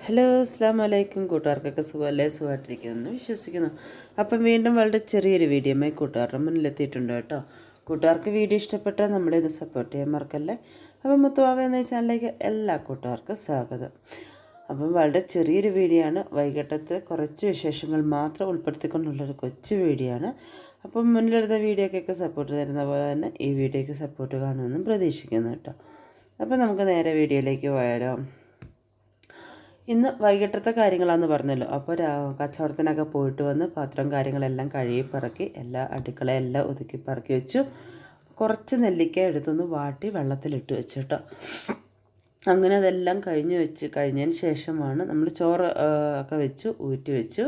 Hello അസ്സലാമു അലൈക്കും. കൂട്ടുകാർക്കൊക്കെ സുഖമല്ലേ? സുഖമായിട്ടിരിക്കുന്നു വിശ്വസിക്കുന്നു. അപ്പം വീണ്ടും വളരെ ചെറിയൊരു വീഡിയോയുമായി കൂട്ടുകാരുടെ മുന്നിലെത്തിയിട്ടുണ്ട് കേട്ടോ. കൂട്ടുകാർക്ക് വീഡിയോ ഇഷ്ടപ്പെട്ടാൽ നമ്മളിത് സപ്പോർട്ട് ചെയ്യാൻ മറക്കല്ലേ. അപ്പം മുത്തുവാവ എന്ന ചാനലിലേക്ക് എല്ലാ കൂട്ടുകാർക്കും സ്വാഗതം. അപ്പം വളരെ ചെറിയൊരു വീഡിയോ ആണ്. വൈകിട്ടത്തെ കുറച്ച് വിശേഷങ്ങൾ മാത്രം ഉൾപ്പെടുത്തിക്കൊണ്ടുള്ളൊരു കൊച്ചു വീഡിയോ ആണ്. അപ്പം മുന്നിലെടുത്ത വീഡിയോക്കൊക്കെ സപ്പോർട്ട് തരുന്ന പോലെ തന്നെ ഈ വീഡിയോയ്ക്ക് സപ്പോർട്ട് കാണുമെന്നും പ്രതീക്ഷിക്കുന്നു കേട്ടോ. അപ്പം നമുക്ക് നേരെ വീഡിയോയിലേക്ക് പോയാലോ. ഇന്ന് വൈകിട്ടത്തെ കാര്യങ്ങളാണെന്ന് പറഞ്ഞല്ലോ. അപ്പോൾ കച്ചവടത്തിനൊക്കെ പോയിട്ട് വന്ന് പാത്രം കാര്യങ്ങളെല്ലാം കഴുകി പറക്കി അടുക്കളയെല്ലാം ഒതുക്കി പറക്കി വെച്ചു. കുറച്ച് നെല്ലിക്ക എടുത്തൊന്ന് വാട്ടി വെള്ളത്തിലിട്ട് വെച്ചു കേട്ടോ. അങ്ങനെ അതെല്ലാം കഴിഞ്ഞതിന് ശേഷമാണ് നമ്മൾ ചോറ് ഒക്കെ ഊറ്റി വെച്ചു.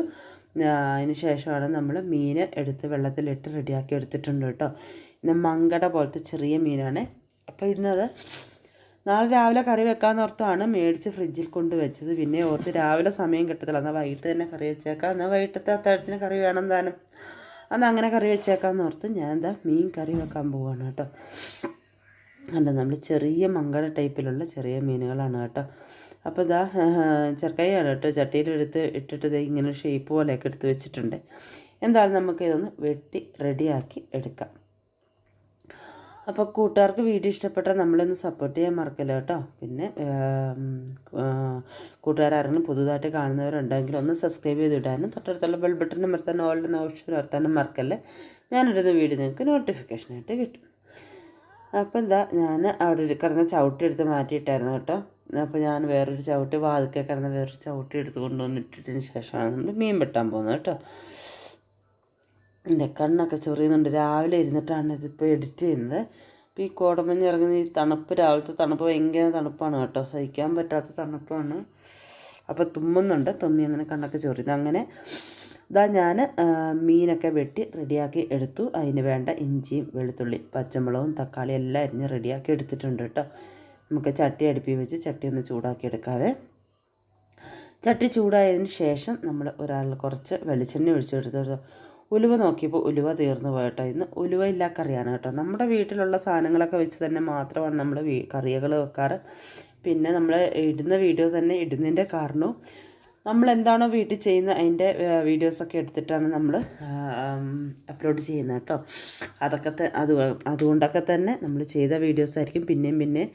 അതിന് ശേഷമാണ് നമ്മൾ മീൻ എടുത്ത് വെള്ളത്തിലിട്ട് റെഡിയാക്കി എടുത്തിട്ടുണ്ട് കേട്ടോ. ഇന്ന് മങ്കട പോലത്തെ ചെറിയ മീനാണ്. അപ്പോൾ ഇന്നത് നാളെ രാവിലെ കറി വെക്കാമെന്ന് ഓർത്താണ് മേടിച്ച് ഫ്രിഡ്ജിൽ കൊണ്ട് വെച്ചത്. പിന്നെ ഓർത്ത് രാവിലെ സമയം കിട്ടത്തില്ല, എന്നാൽ വൈകിട്ട് തന്നെ കറി വെച്ചേക്കാം, എന്നാൽ വൈകിട്ടത്തെ അത്താഴത്തിന് കറി വേണം താനും, അന്ന് അങ്ങനെ കറി വെച്ചേക്കാമെന്ന് ഓർത്ത് ഞാൻ മീൻ കറി വെക്കാൻ പോവുകയാണ് കേട്ടോ. അല്ല, നമ്മൾ ചെറിയ മങ്കട ടൈപ്പിലുള്ള ചെറിയ മീനുകളാണ് കേട്ടോ. അപ്പോൾ ചെറുക്കൈയാണ് കേട്ടോ. ചട്ടിയിലെടുത്ത് ഇട്ടിട്ട് ഇങ്ങനെ ഷേപ്പ് പോലെയൊക്കെ എടുത്ത് വെച്ചിട്ടുണ്ട്. എന്തായാലും നമുക്ക് ഇതൊന്ന് വെട്ടി റെഡിയാക്കി എടുക്കാം. അപ്പോൾ കൂട്ടുകാർക്ക് വീഡിയോ ഇഷ്ടപ്പെട്ടാൽ നമ്മളൊന്ന് സപ്പോർട്ട് ചെയ്യാൻ മറക്കല്ലോ കേട്ടോ. പിന്നെ കൂട്ടുകാരെങ്കിലും പുതുതായിട്ട് കാണുന്നവരുണ്ടെങ്കിൽ ഒന്ന് സബ്സ്ക്രൈബ് ചെയ്തിടാനും തൊട്ടടുത്തുള്ള ബെൽ ബട്ടൺ അമർത്താനും ഓൾറെഡി ഓപ്ഷൻ നിർത്താനും മറക്കല്ലേ. ഞാനിടുന്ന വീഡിയോ നിങ്ങൾക്ക് നോട്ടിഫിക്കേഷനായിട്ട് കിട്ടും. അപ്പോൾ ഞാൻ അവിടെ കിടന്ന ചവിട്ടി എടുത്ത് മാറ്റിയിട്ടായിരുന്നു കേട്ടോ. അപ്പോൾ ഞാൻ വേറൊരു ചവിട്ടി വാതിക്കെ കിടന്ന വേറൊരു ചവിട്ടി എടുത്ത് കൊണ്ടുവന്നിട്ടതിന് ശേഷമാണ് നമ്മൾ മീൻ വെട്ടാൻ പോകുന്നത് കേട്ടോ. എൻ്റെ കണ്ണൊക്കെ ചൊറിയുന്നുണ്ട്. രാവിലെ ഇരുന്നിട്ടാണ് ഇതിപ്പോൾ എഡിറ്റ് ചെയ്യുന്നത്. ഇപ്പോൾ ഈ കോടമഞ്ഞ് ഇറങ്ങുന്ന ഈ തണുപ്പ്, രാവിലത്തെ തണുപ്പ് ഭയങ്കര തണുപ്പാണ് കേട്ടോ. സഹിക്കാൻ പറ്റാത്ത തണുപ്പാണ്. അപ്പോൾ തുമ്മുന്നുണ്ട്. തുമ്മി അങ്ങനെ കണ്ണൊക്കെ ചൊറിയുന്നു. അങ്ങനെ ഞാൻ മീനൊക്കെ വെട്ടി റെഡിയാക്കി എടുത്തു. അതിന് വേണ്ട ഇഞ്ചിയും വെളുത്തുള്ളി പച്ചമുളകും തക്കാളി എല്ലാം അരിഞ്ഞ് റെഡിയാക്കി എടുത്തിട്ടുണ്ട് കേട്ടോ. നമുക്ക് ചട്ടി അടുപ്പി വെച്ച് ചട്ടി ഒന്ന് ചൂടാക്കി എടുക്കാവേ. ചട്ടി ചൂടായതിന് ശേഷം നമ്മൾ കുറച്ച് വെളിച്ചെണ്ണ ഒഴിച്ചെടുത്തു. ഉലുവ നോക്കിയപ്പോൾ ഉലുവ തീർന്നു പോയിട്ടോ. ഇന്ന് ഉലുവ ഇല്ലാ കറിയാണ് കേട്ടോ. നമ്മുടെ വീട്ടിലുള്ള സാധനങ്ങളൊക്കെ വെച്ച് തന്നെ മാത്രമാണ് നമ്മൾ കറികൾ വെക്കാറ്. പിന്നെ നമ്മൾ ഇടുന്ന വീഡിയോ തന്നെ ഇടുന്നതിൻ്റെ കാരണവും നമ്മൾ എന്താണോ വീട്ടിൽ ചെയ്യുന്ന അതിൻ്റെ വീഡിയോസൊക്കെ എടുത്തിട്ടാണ് നമ്മൾ അപ്ലോഡ് ചെയ്യുന്നത് കേട്ടോ. അതുകൊണ്ടൊക്കെ തന്നെ നമ്മൾ ചെയ്ത വീഡിയോസായിരിക്കും പിന്നെയും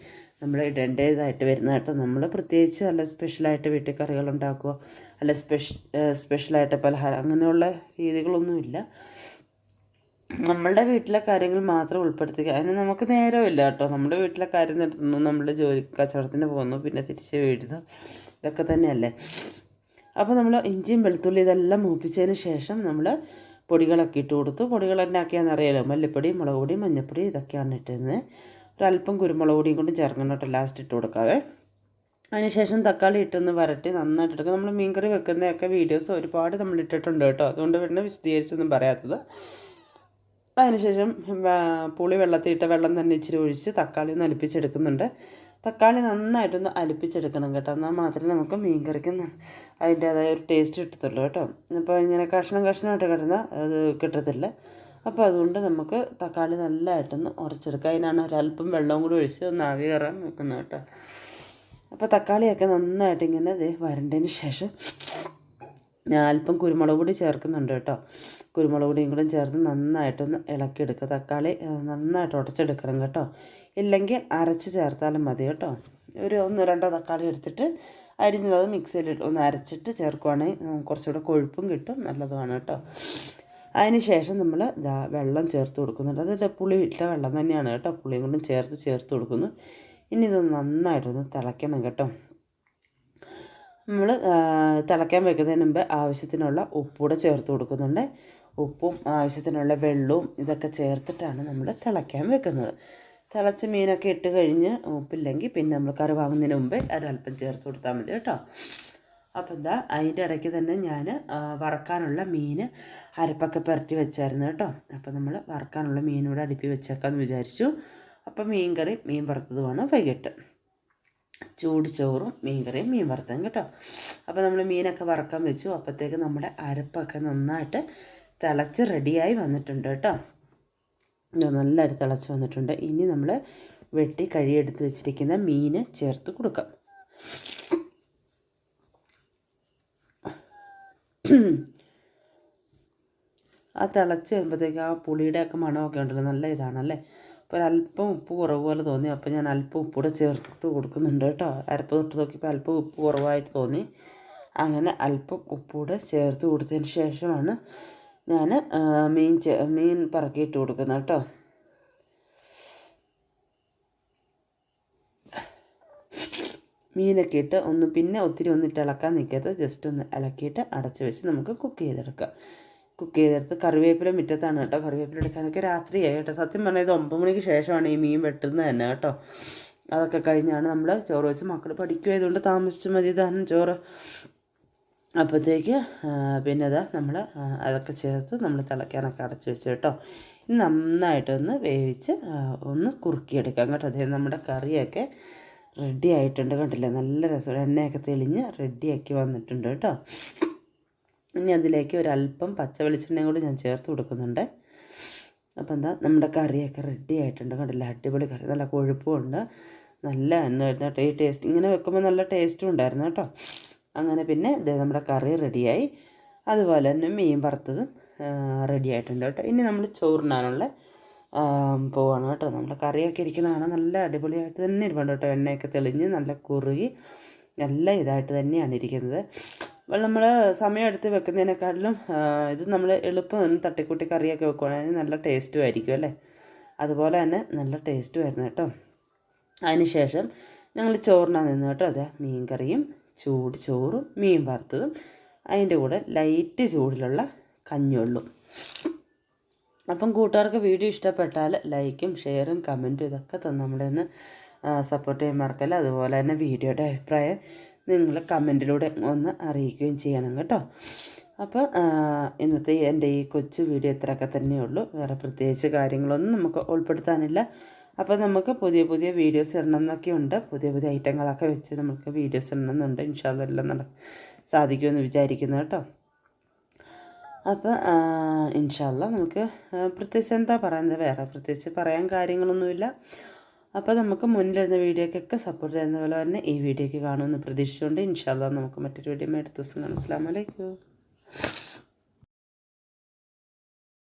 നമ്മൾ ഇടേണ്ടതായിട്ട് വരുന്നത് കേട്ടോ. നമ്മൾ പ്രത്യേകിച്ച് അല്ല സ്പെഷ്യലായിട്ട് വീട്ടിൽ കറികൾ ഉണ്ടാക്കുക, അല്ല സ്പെഷ്യലായിട്ട് പലഹാരം അങ്ങനെയുള്ള രീതികളൊന്നുമില്ല. നമ്മളുടെ വീട്ടിലെ കാര്യങ്ങൾ മാത്രം ഉൾപ്പെടുത്തുക. അതിന് നമുക്ക് നേരമില്ല കേട്ടോ. നമ്മുടെ വീട്ടിലെ കാര്യം നടത്തുന്നു, നമ്മുടെ കച്ചവടത്തിന് പോകുന്നു, പിന്നെ തിരിച്ച് വീഴുന്നു, ഇതൊക്കെ തന്നെയല്ലേ. അപ്പോൾ നമ്മൾ ഇഞ്ചിയും വെളുത്തുള്ളി ഇതെല്ലാം മൂപ്പിച്ചതിന് ശേഷം നമ്മൾ പൊടികളൊക്കെ ഇട്ട് കൊടുത്തു. പൊടികൾ എന്നാക്കിയാണെന്ന് അറിയാലോ. മല്ലിപ്പൊടി, മുളക് പൊടി, മഞ്ഞൾപ്പൊടി ഇതൊക്കെയാണ് ഇട്ടിരുന്നത്. ഒരല്പം കുരുമുളക് പൊടിയും കൊണ്ട് ചേർക്കണം കേട്ടോ. ലാസ്റ്റ് ഇട്ട് കൊടുക്കാവേ. അതിനുശേഷം തക്കാളി ഇട്ടൊന്ന് വരട്ടി നന്നായിട്ട് എടുക്കുക. നമ്മൾ മീൻകറി വെക്കുന്നതൊക്കെ വീഡിയോസ് ഒരുപാട് നമ്മൾ ഇട്ടിട്ടുണ്ട് കേട്ടോ. അതുകൊണ്ട് പിന്നെ വിശദീകരിച്ചൊന്നും പറയാത്തത്. അതിനുശേഷം പുളി വെള്ളത്തിലിട്ട വെള്ളം തന്നെ ഇച്ചിരി ഒഴിച്ച് തക്കാളി ഒന്ന് അലിപ്പിച്ചെടുക്കുന്നുണ്ട്. തക്കാളി നന്നായിട്ടൊന്ന് അലിപ്പിച്ചെടുക്കണം കേട്ടോ. എന്നാൽ മാത്രമേ നമുക്ക് മീൻകറിക്ക് അതിൻ്റേതായ ഒരു ടേസ്റ്റ് കിട്ടത്തുള്ളൂ കേട്ടോ. അപ്പോൾ ഇങ്ങനെ കഷ്ണമായിട്ട് അത് കിട്ടത്തില്ല. അപ്പോൾ അതുകൊണ്ട് നമുക്ക് തക്കാളി നല്ലതായിട്ടൊന്ന് ഉടച്ചെടുക്കുക. അതിനാണ് ഒരല്പം വെള്ളവും കൂടി ഒഴിച്ച് ഒന്ന് ആവി കയറാൻ നോക്കുന്നത് കേട്ടോ. അപ്പോൾ തക്കാളിയൊക്കെ നന്നായിട്ട് ഇങ്ങനെ വരണ്ടതിന് ശേഷം ഞാൻ അല്പം കുരുമുളക് പൊടി ചേർക്കുന്നുണ്ട് കേട്ടോ. കുരുമുളക് പൊടിയും കൂടെ ചേർത്ത് നന്നായിട്ടൊന്ന് ഇളക്കിയെടുക്കുക. തക്കാളി നന്നായിട്ട് ഉടച്ചെടുക്കണം കേട്ടോ. ഇല്ലെങ്കിൽ അരച്ച് ചേർത്താലും മതി കേട്ടോ. ഒരു 1-2 തക്കാളി എടുത്തിട്ട് അരിഞ്ഞത് മിക്സിയിൽ ഒന്ന് അരച്ചിട്ട് ചേർക്കുവാണെങ്കിൽ കുറച്ചുകൂടെ കൊഴുപ്പും കിട്ടും, നല്ലതുമാണ് കേട്ടോ. അതിന് ശേഷം നമ്മൾ വെള്ളം ചേർത്ത് കൊടുക്കുന്നുണ്ട്. അത് പുളി ഇട്ട വെള്ളം തന്നെയാണ് കേട്ടോ. പുളിയും കൊണ്ടും ചേർത്ത് കൊടുക്കുന്നു. ഇനി ഇതൊന്ന് നന്നായിട്ടൊന്ന് തിളയ്ക്കണം കേട്ടോ. നമ്മൾ തിളയ്ക്കാൻ വെക്കുന്നതിന് മുമ്പ് ആവശ്യത്തിനുള്ള ഉപ്പൂടെ ചേർത്ത് കൊടുക്കുന്നുണ്ട്. ഉപ്പും ആവശ്യത്തിനുള്ള വെള്ളവും ഇതൊക്കെ ചേർത്തിട്ടാണ് നമ്മൾ തിളയ്ക്കാൻ വെക്കുന്നത്. തിളച്ച മീനൊക്കെ ഇട്ട് കഴിഞ്ഞ് ഉപ്പില്ലെങ്കിൽ പിന്നെ നമ്മൾ കറി വാങ്ങുന്നതിന് മുമ്പേ ഒരല്പം ചേർത്ത് കൊടുത്താൽ മതി കേട്ടോ. അപ്പം അതിൻ്റെ ഇടയ്ക്ക് തന്നെ ഞാൻ വറക്കാനുള്ള മീൻ അരപ്പൊക്കെ പുരട്ടി വെച്ചായിരുന്നു കേട്ടോ. അപ്പോൾ നമ്മൾ വറക്കാനുള്ള മീനൂടെ അടുപ്പി വെച്ചേക്കാമെന്ന് വിചാരിച്ചു. അപ്പം മീൻ വറുത്തതുമാണ് വൈകിട്ട്. ചൂട് ചോറും മീൻകറിയും മീൻ വറുത്തതും കേട്ടോ. അപ്പോൾ നമ്മൾ മീനൊക്കെ വറക്കാൻ വെച്ചു. അപ്പോഴത്തേക്ക് നമ്മുടെ അരപ്പൊക്കെ നന്നായിട്ട് തിളച്ച് റെഡിയായി വന്നിട്ടുണ്ട് കേട്ടോ. നല്ലതായിട്ട് തിളച്ച് വന്നിട്ടുണ്ട്. ഇനി നമ്മൾ വെട്ടി കഴിയെടുത്ത് വെച്ചിരിക്കുന്ന മീൻ ചേർത്ത് കൊടുക്കാം. ആ തിളച്ച് വരുമ്പോഴത്തേക്ക് ആ പുളിയുടെയൊക്കെ മണമൊക്കെ ഉണ്ടല്ലോ, നല്ല ഇതാണല്ലേ. അപ്പോൾ ഒരല്പം ഉപ്പ് കുറവ് പോലെ തോന്നി, അപ്പോൾ ഞാൻ അല്പം ഉപ്പൂടെ ചേർത്ത് കൊടുക്കുന്നുണ്ട് കേട്ടോ. അരപ്പ് തൊട്ട് നോക്കിയപ്പോൾ അല്പം ഉപ്പ് കുറവായിട്ട് തോന്നി. അങ്ങനെ അല്പം ഉപ്പൂടെ ചേർത്ത് കൊടുത്തതിന് ശേഷമാണ് ഞാൻ മീൻ പറക്കിയിട്ട് കൊടുക്കുന്നത് കേട്ടോ. മീനൊക്കെ ഇട്ട് പിന്നെ ഒത്തിരി ഒന്നിട്ട് ഇളക്കാൻ നിൽക്കരുത്, ജസ്റ്റ് ഒന്ന് ഇളക്കിയിട്ട് അടച്ച് വെച്ച് നമുക്ക് കുക്ക് ചെയ്തെടുക്കാം. കുക്ക് ചെയ്തെടുത്ത് കറിവേപ്പില മുറ്റത്താണ് കേട്ടോ. കറിവേപ്പില എടുക്കാനൊക്കെ രാത്രിയായി കേട്ടോ. സത്യം പറഞ്ഞാൽ ഇത് 9 മണിക്ക് ശേഷമാണ് ഈ മീൻ വെട്ടുന്നത് തന്നെ കേട്ടോ. അതൊക്കെ കഴിഞ്ഞാണ് നമ്മൾ ചോറ് വെച്ച്. മക്കൾ പഠിക്കുമായതുകൊണ്ട് താമസിച്ച് മതി താനും ചോറ്. അപ്പോഴത്തേക്ക് പിന്നെ അതാ നമ്മൾ അതൊക്കെ ചേർത്ത് നമ്മൾ തിളയ്ക്കാനൊക്കെ അടച്ച് വെച്ച് കേട്ടോ. ഇനി നന്നായിട്ടൊന്ന് വേവിച്ച് ഒന്ന് കുറുക്കിയെടുക്കാം കേട്ടോ. അതേ നമ്മുടെ കറിയൊക്കെ റെഡി ആയിട്ടുണ്ട് കണ്ടില്ലേ, നല്ല രസം. എണ്ണയൊക്കെ തെളിഞ്ഞ് റെഡിയാക്കി വന്നിട്ടുണ്ട് കേട്ടോ. ഇനി അതിലേക്ക് ഒരല്പം പച്ച വെളിച്ചെണ്ണയും കൂടി ഞാൻ ചേർത്ത് കൊടുക്കുന്നുണ്ട്. അപ്പോൾ എന്താ നമ്മുടെ കറിയൊക്കെ റെഡി ആയിട്ടുണ്ട് കണ്ടില്ലേ, അടിപൊളി കറി. നല്ല കൊഴുപ്പുമുണ്ട്, നല്ല എണ്ണ വരുന്ന കേട്ടോ. ഈ ടേസ്റ്റ് ഇങ്ങനെ വെക്കുമ്പോൾ നല്ല ടേസ്റ്റും ഉണ്ടായിരുന്നു കേട്ടോ. അങ്ങനെ പിന്നെ ഇത് നമ്മുടെ കറി റെഡിയായി. അതുപോലെ തന്നെ മീൻ വറുത്തതും റെഡി ആയിട്ടുണ്ട് കേട്ടോ. ഇനി നമ്മൾ ചോറിനാനുള്ള പോവാണ് കേട്ടോ. നമ്മുടെ കറിയൊക്കെ ഇരിക്കുന്നതാണ് നല്ല അടിപൊളിയായിട്ട് തന്നെ ഇരിപ്പുണ്ട് കേട്ടോ. എണ്ണയൊക്കെ തെളിഞ്ഞ് നല്ല കുറുകി നല്ല ഇതായിട്ട് തന്നെയാണ് ഇരിക്കുന്നത്. നമ്മൾ സമയമെടുത്ത് വെക്കുന്നതിനേക്കാട്ടിലും ഇത് നമ്മൾ എളുപ്പം തട്ടിക്കൂട്ടി കറിയൊക്കെ വെക്കുകയാണെങ്കിൽ നല്ല ടേസ്റ്റും ആയിരിക്കും അല്ലേ. അതുപോലെ തന്നെ നല്ല ടേസ്റ്റും ആയിരുന്നു കേട്ടോ. അതിന് ശേഷം ഞങ്ങൾ ചോറിനാണ് നിന്ന് കേട്ടോ. അതെ, മീൻ കറിയും ചോറും മീൻ വറുത്തതും അതിൻ്റെ കൂടെ ലൈറ്റ് ചൂടിലുള്ള കഞ്ഞിവെള്ളവും. അപ്പം കൂട്ടുകാർക്ക് വീഡിയോ ഇഷ്ടപ്പെട്ടാൽ ലൈക്കും ഷെയറും കമൻറ്റും ഇതൊക്കെ തന്നെ നമ്മുടെ ഒന്ന് സപ്പോർട്ട് ചെയ്യാൻ മറക്കല്ല. അതുപോലെ തന്നെ വീഡിയോയുടെ അഭിപ്രായം നിങ്ങൾ കമൻറ്റിലൂടെ ഒന്ന് അറിയിക്കുകയും ചെയ്യണം കേട്ടോ. അപ്പോൾ ഇന്നത്തെ എൻ്റെ ഈ കൊച്ചു വീഡിയോ ഇത്രയൊക്കെ തന്നെയുള്ളൂ. വേറെ പ്രത്യേകിച്ച് കാര്യങ്ങളൊന്നും നമുക്ക് ഉൾപ്പെടുത്താനില്ല. അപ്പോൾ നമുക്ക് പുതിയ പുതിയ വീഡിയോസ് ഇടണം എന്നൊക്കെ ഉണ്ട്. പുതിയ പുതിയ ഐറ്റങ്ങളൊക്കെ വെച്ച് നമുക്ക് വീഡിയോസ് ഇടണമെന്നുണ്ട്. ഇൻഷാ അല്ലാഹ് എല്ലാം സാധിക്കുമെന്ന് വിചാരിക്കുന്നു കേട്ടോ. അപ്പോൾ ഇൻഷാ അല്ലാഹ് നമുക്ക് പ്രത്യേകിച്ച് എന്താ പറയുന്നത്, വേറെ പ്രത്യേകിച്ച് പറയാൻ കാര്യങ്ങളൊന്നുമില്ല. അപ്പോൾ നമുക്ക് മുന്നിലിരുന്ന വീഡിയോക്കൊക്കെ സപ്പോർട്ട് ചെയ്യുന്ന പോലെ തന്നെ ഈ വീഡിയോയ്ക്ക് കാണുമെന്ന് പ്രതീക്ഷിച്ചുകൊണ്ട് ഇൻഷാ അല്ലാഹ് നമുക്ക് മറ്റൊരു വീഡിയോ അടുത്ത ദിവസം കാണാം. അസ്സലാമു അലൈക്കും.